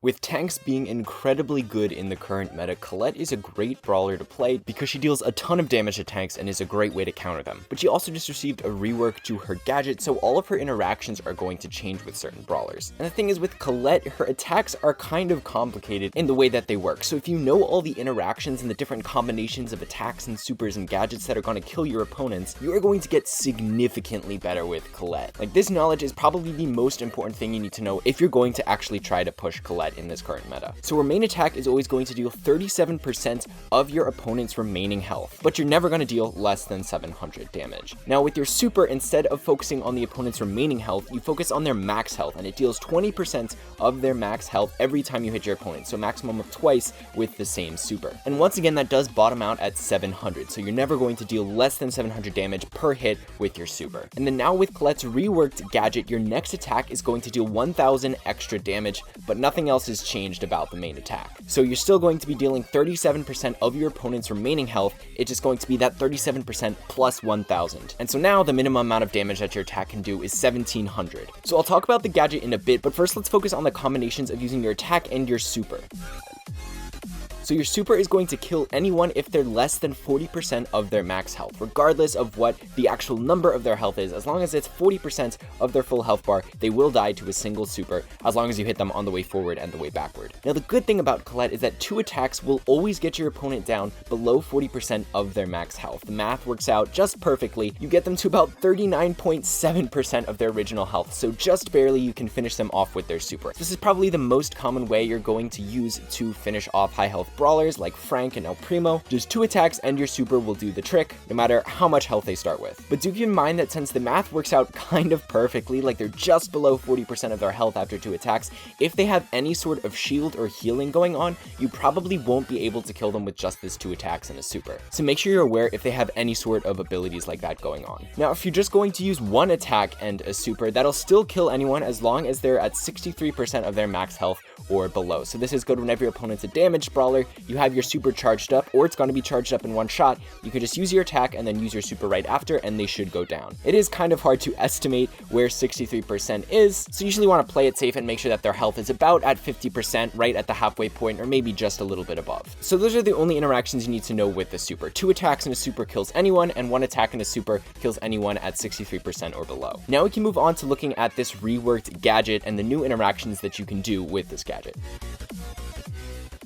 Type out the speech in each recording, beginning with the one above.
With tanks being incredibly good in the current meta, Colette is a great brawler to play because she deals a ton of damage to tanks and is a great way to counter them. But she also just received a rework to her gadget, so all of her interactions are going to change with certain brawlers. And the thing is, with Colette, her attacks are kind of complicated in the way that they work. So if you know all the interactions and the different combinations of attacks and supers and gadgets that are going to kill your opponents, you are going to get significantly better with Colette. Like, this knowledge is probably the most important thing you need to know if you're going to actually try to push Colette in this current meta. So her main attack is always going to deal 37% of your opponent's remaining health, but you're never going to deal less than 700 damage. Now with your super, instead of focusing on the opponent's remaining health, you focus on their max health, and it deals 20% of their max health every time you hit your opponent, so maximum of twice with the same super. And once again, that does bottom out at 700, so you're never going to deal less than 700 damage per hit with your super. And then now with Colette's reworked gadget, your next attack is going to deal 1000 extra damage, but nothing else is changed about the main attack. So you're still going to be dealing 37% of your opponent's remaining health. It's just going to be that 37% plus 1000. And so now the minimum amount of damage that your attack can do is 1700. So I'll talk about the gadget in a bit, but first let's focus on the combinations of using your attack and your super. So your super is going to kill anyone if they're less than 40% of their max health, regardless of what the actual number of their health is. As long as it's 40% of their full health bar, they will die to a single super, as long as you hit them on the way forward and the way backward. Now the good thing about Colette is that 2 attacks will always get your opponent down below 40% of their max health. The math works out just perfectly. You get them to about 39.7% of their original health, so just barely you can finish them off with their super. This is probably the most common way you're going to use to finish off high health brawlers like Frank and El Primo. Just 2 attacks and your super will do the trick, no matter how much health they start with. But do keep in mind that since the math works out kind of perfectly, like they're just below 40% of their health after 2 attacks, if they have any sort of shield or healing going on, you probably won't be able to kill them with just this 2 attacks and a super. So make sure you're aware if they have any sort of abilities like that going on. Now, if you're just going to use 1 attack and a super, that'll still kill anyone as long as they're at 63% of their max health or below. So this is good whenever your opponent's a damaged brawler, you have your super charged up, or it's going to be charged up in one shot. You could just use your attack and then use your super right after, and they should go down. It is kind of hard to estimate where 63% is, so you usually want to play it safe and make sure that their health is about at 50%, right at the halfway point, or maybe just a little bit above. So those are the only interactions you need to know with the super. 2 attacks and a super kills anyone, and 1 attack and a super kills anyone at 63% or below. Now we can move on to looking at this reworked gadget and the new interactions that you can do with this gadget.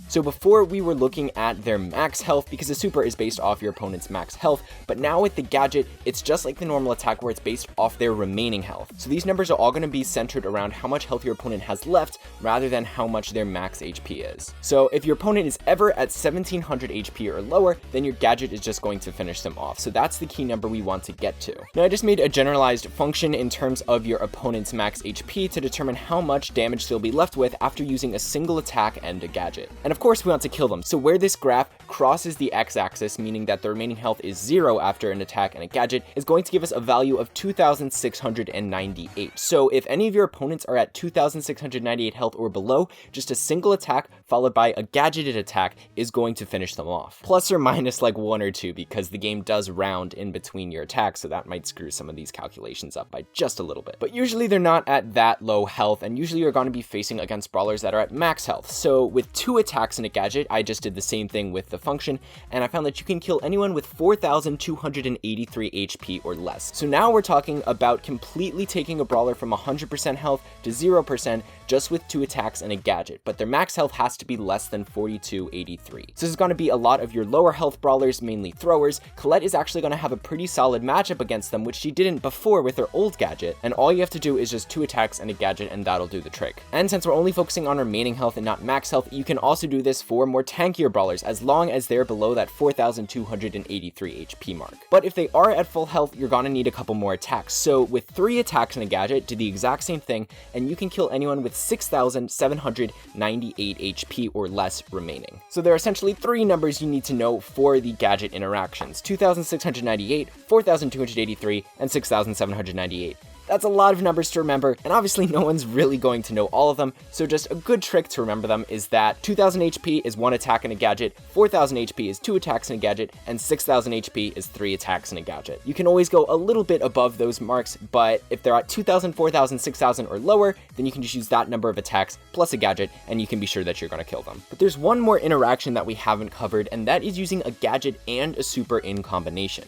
So before we were looking at their max health, because the super is based off your opponent's max health, but now with the gadget, it's just like the normal attack where it's based off their remaining health. So these numbers are all going to be centered around how much health your opponent has left rather than how much their max HP is. So if your opponent is ever at 1700 HP or lower, then your gadget is just going to finish them off. So that's the key number we want to get to. Now I just made a generalized function in terms of your opponent's max HP to determine how much damage they'll be left with after using a single attack and a gadget. And of course we want to kill them. So where this graph crosses the x-axis, meaning that the remaining health is 0 after an attack and a gadget, is going to give us a value of 2698. So if any of your opponents are at 2698 health or below, just a single attack followed by a gadgeted attack is going to finish them off. Plus or minus like 1 or 2, because the game does round in between your attacks, so that might screw some of these calculations up by just a little bit. But usually they're not at that low health, and usually you're going to be facing against brawlers that are at max health. So with 2 attacks and a gadget, I just did the same thing with the function, and I found that you can kill anyone with 4283 HP or less. So now we're talking about completely taking a brawler from 100% health to 0% just with 2 attacks and a gadget, but their max health has to be less than 4283. So this is going to be a lot of your lower health brawlers, mainly throwers. Colette is actually going to have a pretty solid matchup against them, which she didn't before with her old gadget, and all you have to do is just 2 attacks and a gadget, and that'll do the trick. And since we're only focusing on remaining health and not max health, you can also do this for more tankier brawlers, as long as they're below that 4283 HP mark. But if they are at full health, you're gonna need a couple more attacks. So with 3 attacks and a gadget, do the exact same thing, and you can kill anyone with 6798 HP or less remaining. So there are essentially 3 numbers you need to know for the gadget interactions: 2698, 4283, and 6798. That's a lot of numbers to remember, and obviously no one's really going to know all of them, so just a good trick to remember them is that 2000 HP is 1 attack in a gadget, 4000 HP is 2 attacks in a gadget, and 6000 HP is 3 attacks in a gadget. You can always go a little bit above those marks, but if they're at 2000, 4000, 6000 or lower, then you can just use that number of attacks plus a gadget, and you can be sure that you're going to kill them. But there's one more interaction that we haven't covered, and that is using a gadget and a super in combination.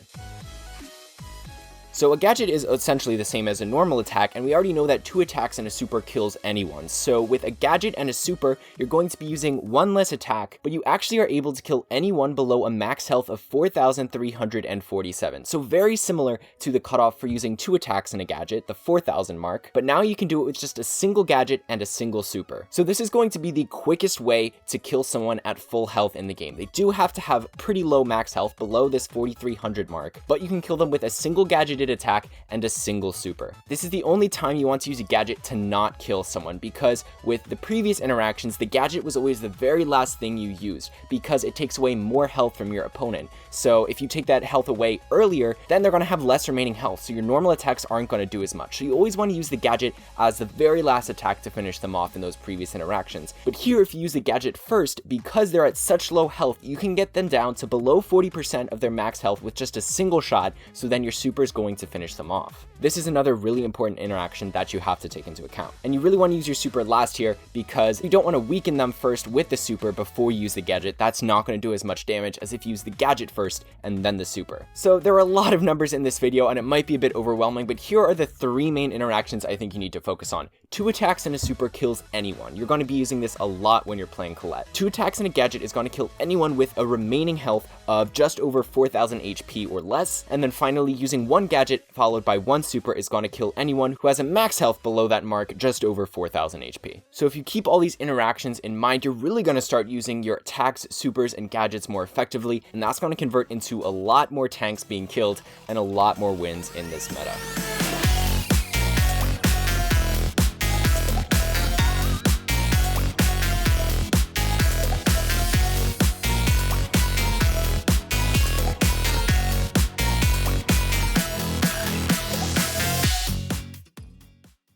So a gadget is essentially the same as a normal attack, and we already know that 2 attacks and a super kills anyone. So with a gadget and a super, you're going to be using 1 less attack, but you actually are able to kill anyone below a max health of 4,347. So very similar to the cutoff for using 2 attacks in a gadget, the 4,000 mark, but now you can do it with just a single gadget and a single super. So this is going to be the quickest way to kill someone at full health in the game. They do have to have pretty low max health below this 4,300 mark, but you can kill them with a single gadgeted attack and a single super. This is the only time you want to use a gadget to not kill someone, because with the previous interactions, the gadget was always the very last thing you used because it takes away more health from your opponent. So if you take that health away earlier, then they're going to have less remaining health, so your normal attacks aren't going to do as much. So you always want to use the gadget as the very last attack to finish them off in those previous interactions. But here, if you use the gadget first, because they're at such low health, you can get them down to below 40% of their max health with just a single shot, so then your super is going to finish them off. This is another really important interaction that you have to take into account. And you really want to use your super last here because you don't want to weaken them first with the super before you use the gadget. That's not going to do as much damage as if you use the gadget first and then the super. So there are a lot of numbers in this video and it might be a bit overwhelming, but here are the 3 main interactions I think you need to focus on. 2 attacks and a super kills anyone. You're going to be using this a lot when you're playing Colette. 2 attacks and a gadget is going to kill anyone with a remaining health of just over 4,000 HP or less. And then finally, using 1 gadget followed by 1 super is going to kill anyone who has a max health below that mark, just over 4,000 HP. So if you keep all these interactions in mind, you're really going to start using your attacks, supers, and gadgets more effectively, and that's going to convert into a lot more tanks being killed and a lot more wins in this meta.